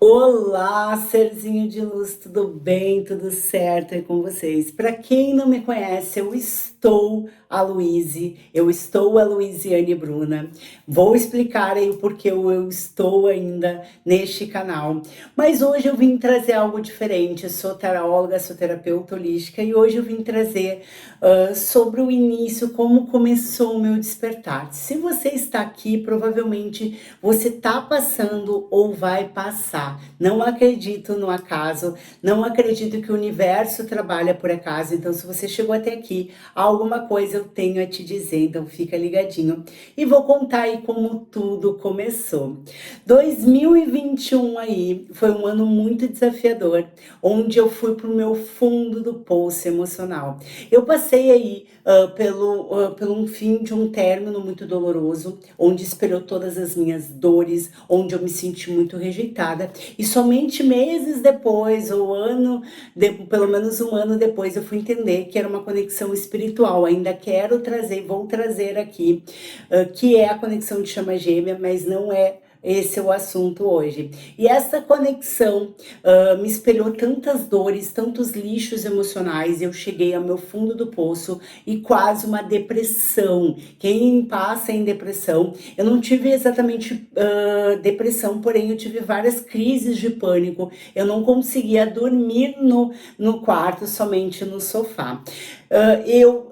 Olá, serzinho de luz, tudo bem? Tudo certo aí com vocês? Para quem não me conhece, eu estou a Luiziane Bruna. Vou explicar aí o porquê eu estou ainda neste canal. Mas hoje eu vim trazer algo diferente. Eu sou taróloga, sou terapeuta holística e hoje eu vim trazer sobre o início, como começou o meu despertar. Se você está aqui, provavelmente você está passando ou vai passar. Não acredito no acaso, não acredito que o universo trabalha por acaso. Então, se você chegou até aqui, alguma coisa eu tenho a te dizer. Então, fica ligadinho. E vou contar aí como tudo começou. 2021 aí foi um ano muito desafiador, onde eu fui pro meu fundo do poço emocional. Eu passei aí pelo um fim de um término muito doloroso, onde esperou todas as minhas dores, onde eu me senti muito rejeitada. E somente meses depois, pelo menos um ano depois, eu fui entender que era uma conexão espiritual. Ainda quero trazer, vou trazer aqui, que é a conexão de chama gêmea, mas não é esse é o assunto hoje. E essa conexão me espelhou tantas dores, tantos lixos emocionais. Eu cheguei ao meu fundo do poço e quase uma depressão. Quem passa em depressão, eu não tive exatamente depressão, porém eu tive várias crises de pânico. Eu não conseguia dormir no quarto, somente no sofá. Eu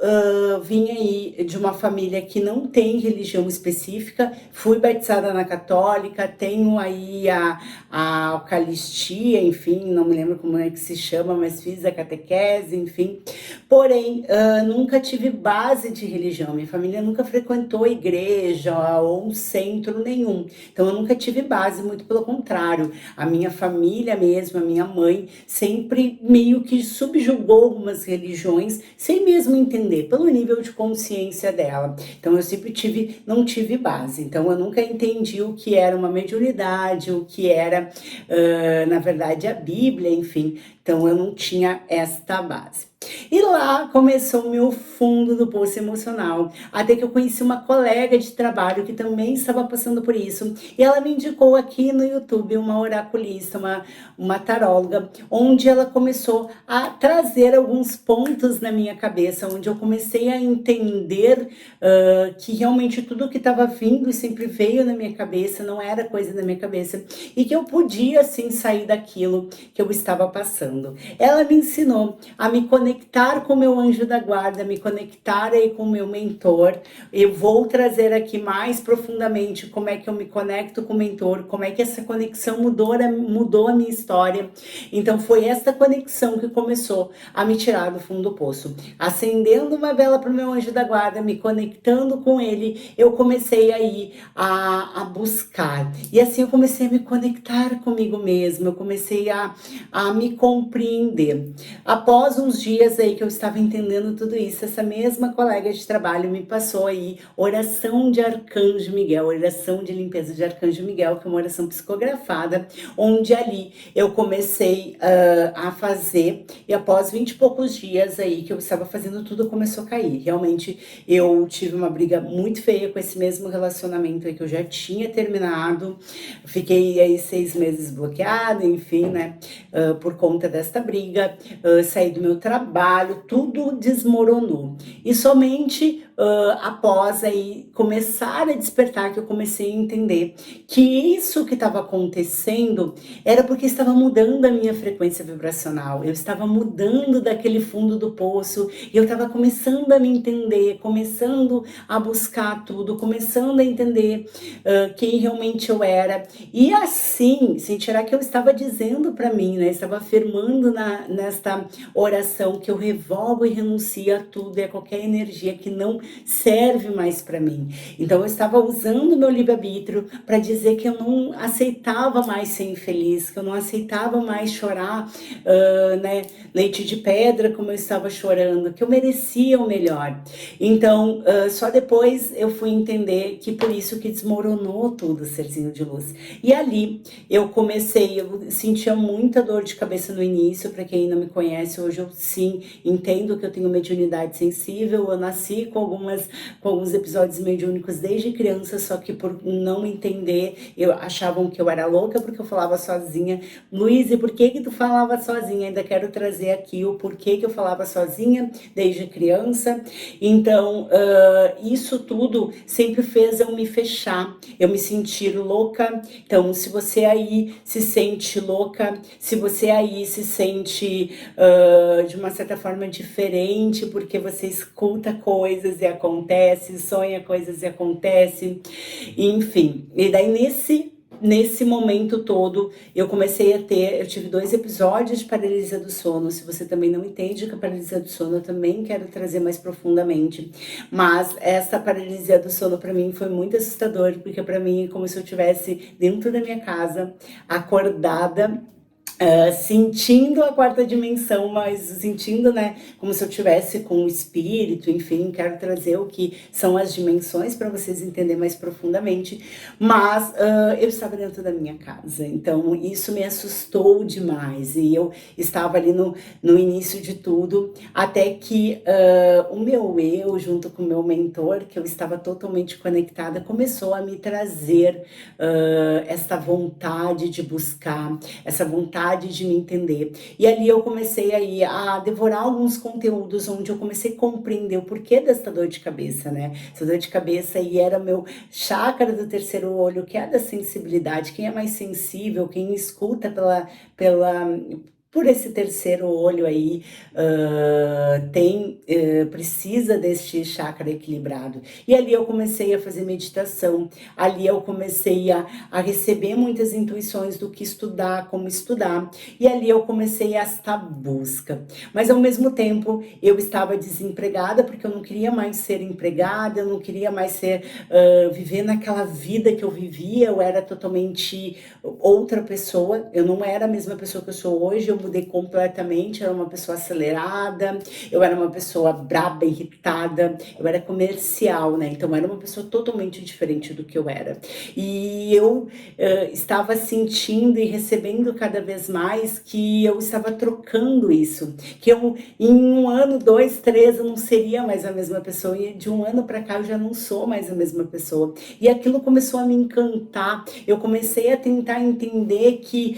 vim aí de uma família que não tem religião específica, fui batizada na católica, tenho aí a Eucaristia, enfim, não me lembro como é que se chama, mas fiz a catequese, enfim. Porém, nunca tive base de religião, minha família nunca frequentou igreja ou um centro nenhum, então eu nunca tive base, muito pelo contrário, a minha família mesmo, a minha mãe, sempre meio que subjugou algumas religiões, sem mesmo entender, pelo nível de consciência dela. Então eu sempre não tive base. Então eu nunca entendi o que era uma mediunidade, o que era, na verdade, a Bíblia, enfim. Então eu não tinha esta base. E lá começou o meu fundo do poço emocional, até que eu conheci uma colega de trabalho que também estava passando por isso, e ela me indicou aqui no YouTube uma oraculista, uma taróloga, onde ela começou a trazer alguns pontos na minha cabeça, onde eu comecei a entender que realmente tudo que estava vindo e sempre veio na minha cabeça não era coisa da minha cabeça, e que eu podia sim sair daquilo que eu estava passando. Ela me ensinou a me conectar com o meu anjo da guarda, me conectar aí com o meu mentor. Eu vou trazer aqui mais profundamente como é que eu me conecto com o mentor, como é que essa conexão mudou a minha história. Então foi essa conexão que começou a me tirar do fundo do poço. Acendendo uma vela para o meu anjo da guarda, me conectando com ele, eu comecei aí a buscar. E assim eu comecei a me conectar comigo mesma, eu comecei a me compreender. Após uns dias aí que eu estava entendendo tudo isso, essa mesma colega de trabalho me passou aí oração de Arcanjo Miguel, oração de limpeza de Arcanjo Miguel, que é uma oração psicografada, onde ali eu comecei a fazer, e após 20 e poucos dias aí que eu estava fazendo tudo, começou a cair. Realmente eu tive uma briga muito feia com esse mesmo relacionamento aí que eu já tinha terminado, fiquei aí 6 meses bloqueada, enfim, né, por conta desta briga, saí do meu trabalho, tudo desmoronou. E somente após aí começar a despertar que eu comecei a entender que isso que estava acontecendo era porque estava mudando a minha frequência vibracional, eu estava mudando daquele fundo do poço, e eu estava começando a me entender, começando a buscar tudo, começando a entender quem realmente eu era, e assim, sentirá que eu estava dizendo para mim, né, estava afirmando nesta oração que eu revogo e renuncio a tudo e a qualquer energia que não serve mais para mim. Então eu estava usando o meu livre-arbítrio para dizer que eu não aceitava mais ser infeliz, que eu não aceitava mais chorar, né, leite de pedra como eu estava chorando, que eu merecia o melhor. Então, só depois eu fui entender que por isso que desmoronou tudo, serzinho de luz. E ali eu sentia muita dor de cabeça no início. Para quem não me conhece, hoje eu sim entendo que eu tenho mediunidade sensível, eu nasci com com alguns episódios mediúnicos desde criança, só que por não entender, achavam que eu era louca porque eu falava sozinha. Luiz, e por que que tu falava sozinha? Ainda quero trazer aqui o porquê que eu falava sozinha desde criança. Então, isso tudo sempre fez eu me fechar, eu me sentir louca. Então, se você aí se sente louca, se você aí se sente de uma certa forma diferente, porque você escuta coisas e acontece, sonha coisas e acontece, enfim. E daí nesse momento todo, eu tive 2 episódios de paralisia do sono. Se você também não entende o que é paralisia do sono, eu também quero trazer mais profundamente. Mas essa paralisia do sono para mim foi muito assustador, porque para mim é como se eu estivesse dentro da minha casa, acordada, sentindo a quarta dimensão, mas sentindo, né, como se eu tivesse com o espírito, enfim, quero trazer o que são as dimensões para vocês entenderem mais profundamente, mas eu estava dentro da minha casa, então isso me assustou demais, e eu estava ali no início de tudo, até que o meu eu, junto com o meu mentor, que eu estava totalmente conectada, começou a me trazer essa vontade de buscar, essa vontade de me entender. E ali eu comecei aí a devorar alguns conteúdos onde eu comecei a compreender o porquê dessa dor de cabeça, né? Essa dor de cabeça aí era meu chácara do terceiro olho, que é da sensibilidade. Quem é mais sensível, quem escuta por esse terceiro olho aí, precisa deste chakra equilibrado. E ali eu comecei a fazer meditação, ali eu comecei a receber muitas intuições do que estudar, como estudar, e ali eu comecei esta busca. Mas ao mesmo tempo eu estava desempregada, porque eu não queria mais ser empregada, eu não queria mais viver naquela vida que eu vivia, eu era totalmente outra pessoa, eu não era a mesma pessoa que eu sou hoje, eu mudei completamente, eu era uma pessoa acelerada, eu era uma pessoa braba, irritada, eu era comercial, né? Então eu era uma pessoa totalmente diferente do que eu era. E eu estava sentindo e recebendo cada vez mais que eu estava trocando isso, que eu em 1 ano, 2, 3, eu não seria mais a mesma pessoa, e de 1 ano para cá eu já não sou mais a mesma pessoa. E aquilo começou a me encantar, eu comecei a tentar entender que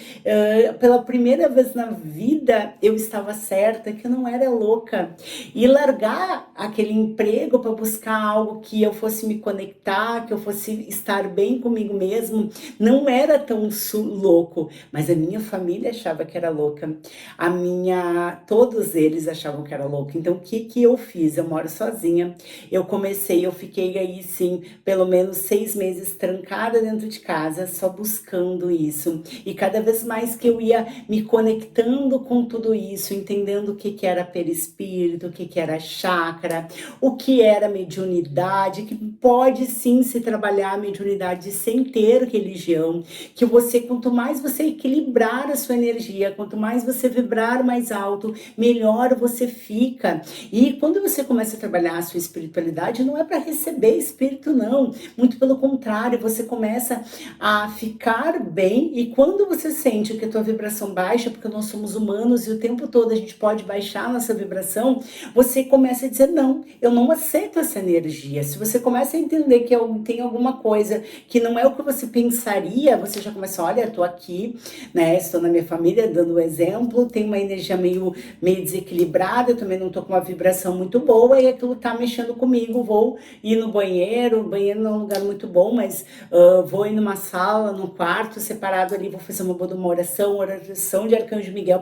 pela primeira vez na vida eu estava certa, que eu não era louca, e largar aquele emprego para buscar algo que eu fosse me conectar, que eu fosse estar bem comigo mesmo, não era tão louco, mas a minha família achava que era louca, todos eles achavam que era louca. Então o que que eu fiz? Eu moro sozinha, eu fiquei aí sim, pelo menos 6 meses trancada dentro de casa, só buscando isso, e cada vez mais que eu ia me conectando com tudo isso, entendendo o que que era perispírito, o que que era chakra, o que era mediunidade, que pode sim se trabalhar a mediunidade sem ter religião, que quanto mais você equilibrar a sua energia, quanto mais você vibrar mais alto, melhor você fica. E quando você começa a trabalhar a sua espiritualidade, não é para receber espírito, não, muito pelo contrário, você começa a ficar bem, e quando você sente que a tua vibração baixa, porque nós somos humanos e o tempo todo a gente pode baixar a nossa vibração, você começa a dizer, não, eu não aceito essa energia. Se você começa a entender que tem alguma coisa que não é o que você pensaria, você já começa, olha, eu tô aqui, né, estou na minha família dando exemplo, tem uma energia meio desequilibrada, eu também não tô com uma vibração muito boa, e aquilo tá mexendo comigo, vou ir no banheiro, o banheiro não é um lugar muito bom, mas vou ir numa sala, num quarto separado ali, vou fazer uma oração de Arcanjo Miguel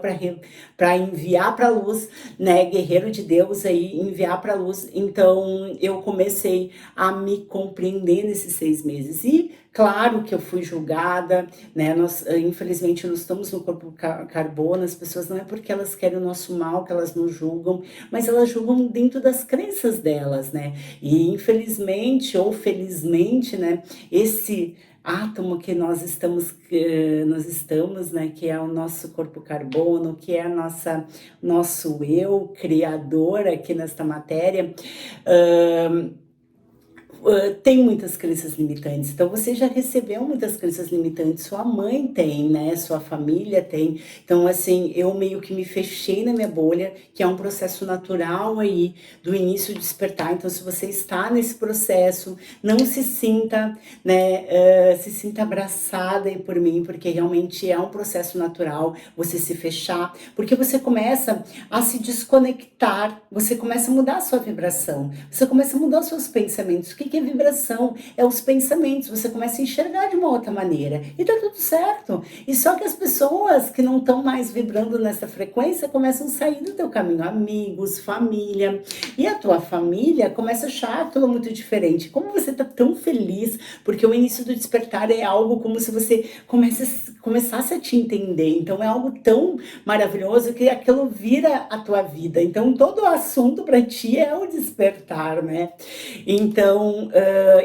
para enviar para a luz, né, guerreiro de Deus aí, enviar para a luz. Então eu comecei a me compreender nesses 6 meses, e claro que eu fui julgada, né? Infelizmente, nós estamos no corpo carbono, as pessoas não é porque elas querem o nosso mal que elas nos julgam, mas elas julgam dentro das crenças delas, né? E infelizmente ou felizmente, né? Esse átomo que nós estamos, né? Que é o nosso corpo carbono, que é nosso eu criador aqui nesta matéria, tem muitas crenças limitantes, então você já recebeu muitas crenças limitantes, sua mãe tem, né, sua família tem, então assim, eu meio que me fechei na minha bolha, que é um processo natural aí, do início de despertar, então se você está nesse processo, não se sinta, né, se sinta abraçada aí por mim, porque realmente é um processo natural, você se fechar, porque você começa a se desconectar, você começa a mudar a sua vibração, você começa a mudar os seus pensamentos. O que é vibração? É os pensamentos, você começa a enxergar de uma outra maneira, e tá tudo certo. E só que as pessoas que não estão mais vibrando nessa frequência começam a sair do teu caminho, amigos, família, e a tua família começa a achar aquilo muito diferente. Como você tá tão feliz, porque o início do despertar é algo como se você começasse a te entender, então é algo tão maravilhoso que aquilo vira a tua vida. Então, todo o assunto para ti é o despertar, né? Então,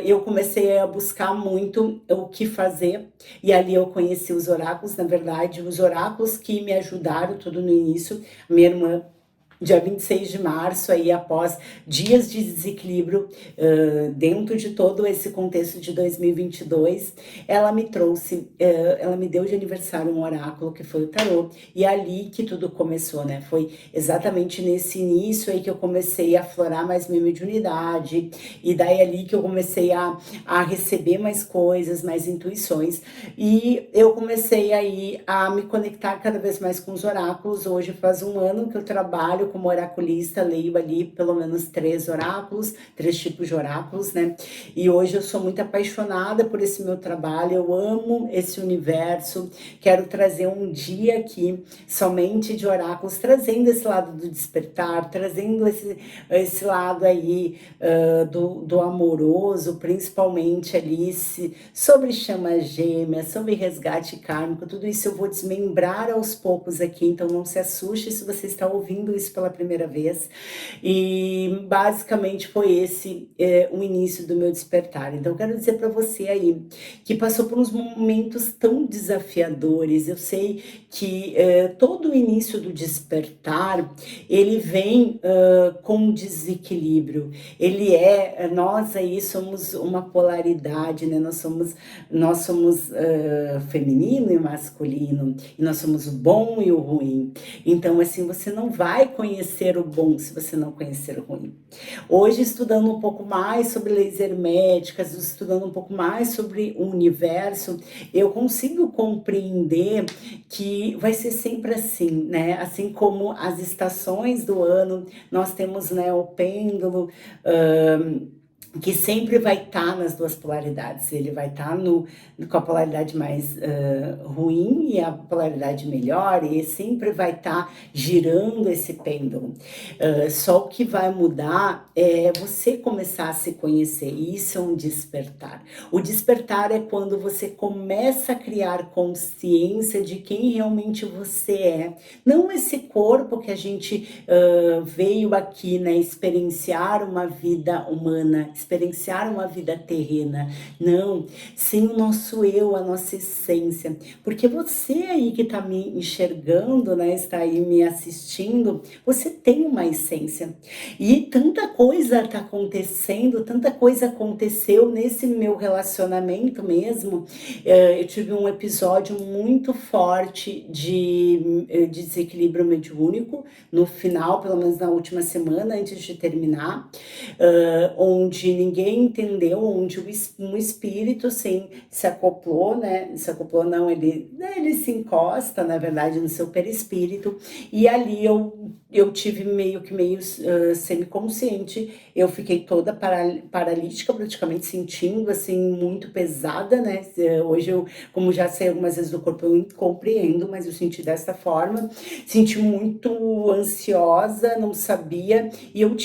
eu comecei a buscar muito o que fazer, e ali eu conheci os oráculos, na verdade, os oráculos que me ajudaram tudo no início. Minha irmã, dia 26 de março, aí após dias de desequilíbrio, dentro de todo esse contexto de 2022, ela me trouxe, ela me deu de aniversário um oráculo que foi o tarô, e é ali que tudo começou, né? Foi exatamente nesse início aí que eu comecei a aflorar mais minha mediunidade, e daí ali que eu comecei a receber mais coisas, mais intuições, e eu comecei aí a me conectar cada vez mais com os oráculos. Hoje faz um ano que eu trabalho como oraculista, leio ali pelo menos 3 oráculos, 3 tipos de oráculos, né? E hoje eu sou muito apaixonada por esse meu trabalho, eu amo esse universo, quero trazer um dia aqui somente de oráculos, trazendo esse lado do despertar, trazendo esse lado aí do amoroso, principalmente ali sobre chama gêmea, sobre resgate kármico, tudo isso eu vou desmembrar aos poucos aqui, então não se assuste se você está ouvindo isso pela primeira vez. E basicamente foi esse o início do meu despertar. Então eu quero dizer para você aí que passou por uns momentos tão desafiadores. Eu sei que todo o início do despertar ele vem com desequilíbrio. Ele nós aí somos uma polaridade, né? Nós somos feminino e masculino, e nós somos o bom e o ruim. Então, assim, você não vai conhecer o bom se você não conhecer o ruim. Hoje, estudando um pouco mais sobre leis herméticas, estudando um pouco mais sobre o universo, eu consigo compreender que vai ser sempre assim, né? Assim como as estações do ano, nós temos, né, o pêndulo, que sempre vai estar nas duas polaridades. Ele vai estar com a polaridade mais ruim e a polaridade melhor, e sempre vai estar girando esse pêndulo. Só o que vai mudar é você começar a se conhecer, e isso é um despertar. O despertar é quando você começa a criar consciência de quem realmente você é. Não esse corpo que a gente veio aqui, né, experienciar uma vida humana, experienciar uma vida terrena. Não, sim o nosso eu, a nossa essência. Porque você aí que está me enxergando, né, está aí me assistindo, você tem uma essência. E tanta coisa está acontecendo, tanta coisa aconteceu nesse meu relacionamento mesmo. Eu tive um episódio muito forte de desequilíbrio mediúnico, no final, pelo menos na última semana, antes de terminar, onde ninguém entendeu, onde um espírito assim, se acoplou, né? Se acoplou não, ele se encosta, na verdade, no seu perispírito, e ali eu tive meio semiconsciente, eu fiquei toda paralítica, praticamente sentindo, assim, muito pesada, né? Hoje eu, como já sei algumas vezes do corpo, eu compreendo, mas eu senti dessa forma, senti muito ansiosa, não sabia, e eu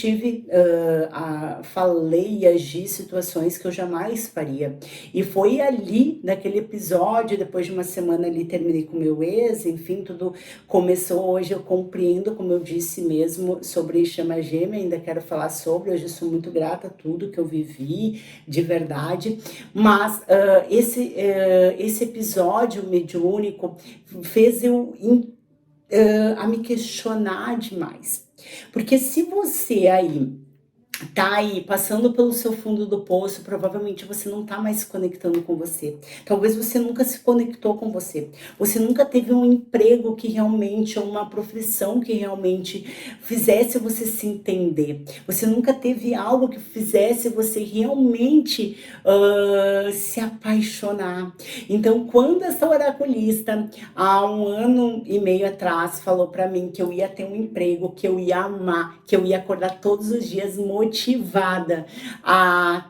falei e agi situações que eu jamais faria. E foi ali, naquele episódio, depois de uma semana ali, terminei com meu ex, enfim, tudo começou. Hoje eu compreendo, como eu disse mesmo, sobre chama gêmea, ainda quero falar sobre, hoje eu sou muito grata a tudo que eu vivi, de verdade, mas esse episódio mediúnico fez eu a me questionar demais, porque se você aí tá aí passando pelo seu fundo do poço, provavelmente você não tá mais se conectando com você. Talvez você nunca se conectou com você. Você nunca teve um emprego que realmente, ou uma profissão que realmente fizesse você se entender. Você nunca teve algo que fizesse você realmente se apaixonar. Então, quando essa oraculista, há 1 ano e meio atrás, falou para mim que eu ia ter um emprego, que eu ia amar, que eu ia acordar todos os dias motivada a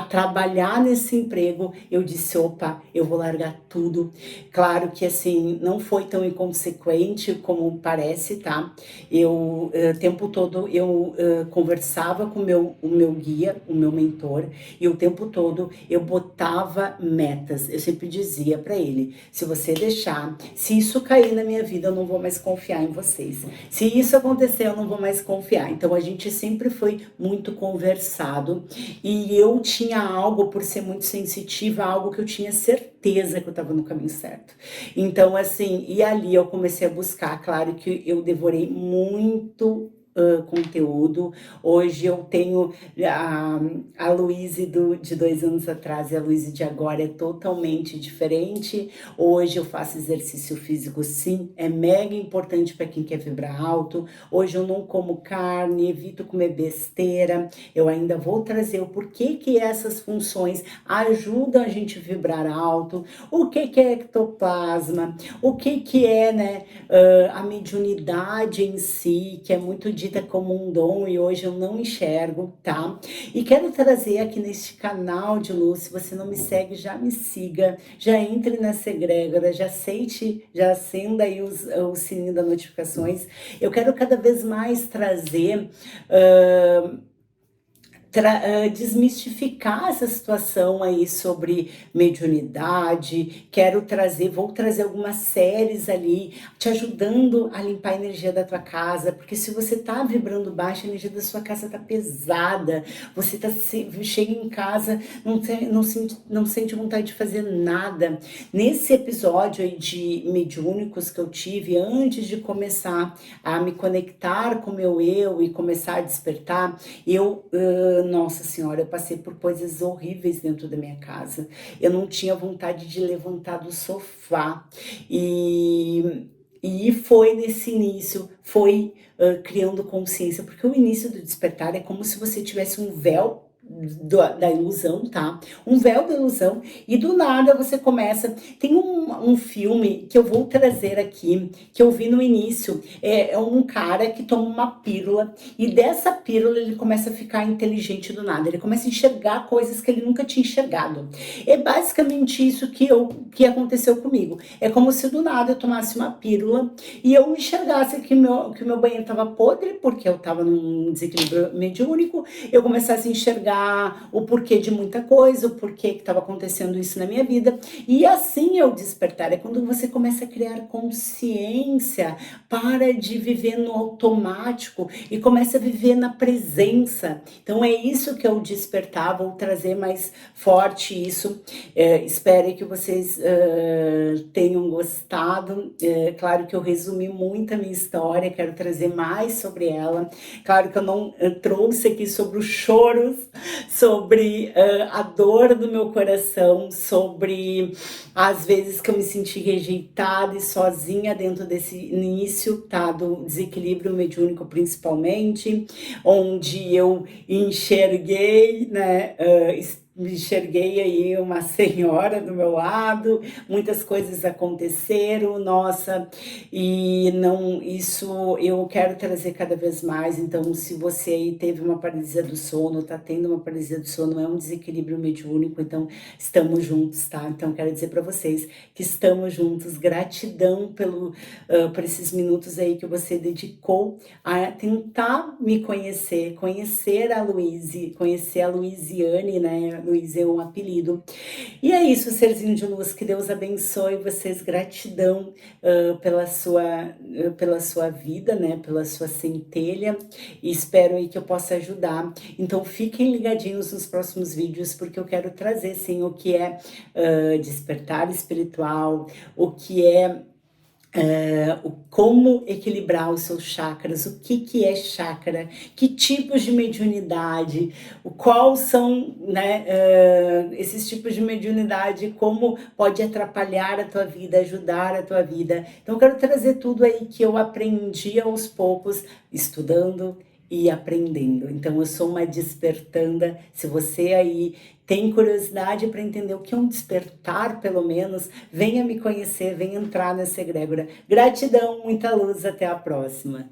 trabalhar nesse emprego, eu disse, opa, eu vou largar tudo. Claro que assim, não foi tão inconsequente como parece, tá? Eu, o tempo todo, eu conversava com o meu guia, o meu mentor, e o tempo todo eu botava metas. Eu sempre dizia para ele, se você deixar, se isso cair na minha vida, eu não vou mais confiar em vocês. Se isso acontecer, eu não vou mais confiar. Então a gente sempre foi muito conversado e eu tinha algo, por ser muito sensitiva, algo que eu tinha certeza que eu estava no caminho certo. Então, assim, e ali eu comecei a buscar. Claro que eu devorei muito conteúdo. Hoje eu tenho a Luíse de 2 anos atrás e a Luíse de agora é totalmente diferente. Hoje eu faço exercício físico, sim, é mega importante para quem quer vibrar alto. Hoje eu não como carne, evito comer besteira. Eu ainda vou trazer o porquê que essas funções ajudam a gente a vibrar alto, o que é ectoplasma, o que é, né, a mediunidade em si, que é muito dita como um dom e hoje eu não enxergo, tá? E quero trazer aqui neste canal de luz, se você não me segue, já me siga, já entre nessa egrégora, já aceite, já acenda aí o sininho das notificações. Eu quero cada vez mais trazer desmistificar essa situação aí sobre mediunidade, vou trazer algumas séries ali, te ajudando a limpar a energia da tua casa, porque se você tá vibrando baixo, a energia da sua casa tá pesada, você chega em casa, não sente vontade de fazer nada. Nesse episódio aí de mediúnicos que eu tive, antes de começar a me conectar com o meu eu e começar a despertar, nossa senhora, eu passei por coisas horríveis dentro da minha casa. Eu não tinha vontade de levantar do sofá. E foi nesse início, foi criando consciência, porque o início do despertar é como se você tivesse um véu da ilusão, tá? Um véu da ilusão, e do nada você começa. Tem um filme que eu vou trazer aqui, que eu vi no início. É um cara que toma uma pílula, e dessa pílula ele começa a ficar inteligente do nada. Ele começa a enxergar coisas que ele nunca tinha enxergado. É basicamente isso que aconteceu comigo. É como se do nada eu tomasse uma pílula e eu enxergasse que o meu banheiro estava podre, porque eu estava num desequilíbrio mediúnico. Eu começasse a enxergar o porquê de muita coisa, o porquê que estava acontecendo isso na minha vida. E assim eu despertar. É quando você começa a criar consciência, para de viver no automático e começa a viver na presença. Então é isso que eu despertar, vou trazer mais forte isso. Espero que vocês tenham gostado. Claro que eu resumi muito a minha história, quero trazer mais sobre ela. Claro que eu não trouxe aqui sobre os choros, sobre a dor do meu coração, sobre as vezes que eu me senti rejeitada e sozinha dentro desse início, tá, do desequilíbrio mediúnico principalmente, onde eu enxerguei, né, me enxerguei aí uma senhora do meu lado, muitas coisas aconteceram, nossa, e não, isso eu quero trazer cada vez mais. Então, se você aí teve uma paralisia do sono, tá tendo uma paralisia do sono, é um desequilíbrio mediúnico, então estamos juntos, tá? Então, quero dizer para vocês que estamos juntos, gratidão por esses minutos aí que você dedicou a tentar me conhecer a Luíse, conhecer a Luísiane, né? Luíse é um apelido. E é isso, serzinho de luz, que Deus abençoe vocês, gratidão pela sua vida, né, pela sua centelha, e espero aí que eu possa ajudar. Então fiquem ligadinhos nos próximos vídeos, porque eu quero trazer, sim, o que é despertar espiritual, o que é como equilibrar os seus chakras, o que que é chakra, que tipos de mediunidade, quais são, né, esses tipos de mediunidade, como pode atrapalhar a tua vida, ajudar a tua vida. Então eu quero trazer tudo aí que eu aprendi aos poucos, estudando e aprendendo. Então eu sou uma despertanda. Se você aí tem curiosidade para entender o que é um despertar, pelo menos, venha me conhecer, venha entrar nessa egrégora. Gratidão, muita luz, até a próxima.